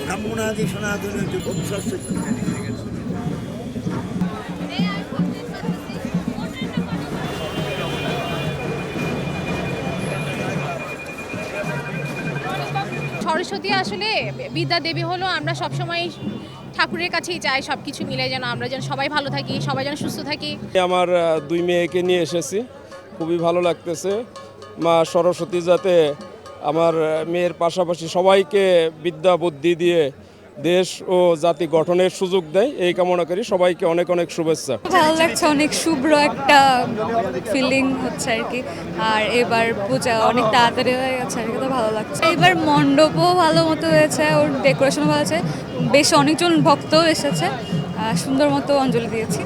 ব্রাহ্মণাদি সনাতনের যে বংশস্য সরস্বতী আসলে বিদ্যা দেবী হলো, আমরা সবসময় ঠাকুরের কাছেই চাই সব কিছু মিলে যেন আমরা যেন সবাই ভালো থাকি, সবাই যেন সুস্থ থাকি। আমার দুই মেয়েকে নিয়ে এসেছি, খুবই ভালো লাগতেছে। মা সরস্বতী যাতে আমার মেয়ের পাশাপাশি সবাইকে বিদ্যা বুদ্ধি দিয়ে দেশ ও জাতি গঠনের সুযোগ দেয়, এই কামনা করি। সবাইকে অনেক অনেক শুভেচ্ছা। ভালো লাগছে, অনেক শুভ্র একটা ফিলিং হচ্ছে আর কি। আর এবার পূজা অনেক তাড়াতাড়ি হয়ে গেছে আর কি, তো ভালো লাগছে। এবার মণ্ডপও ভালো মতো হয়েছে, ওর ডেকোরেশনও ভালো আছে, বেশ অনেকজন ভক্তও এসেছে, সুন্দর মতো অঞ্জলি দিয়েছি।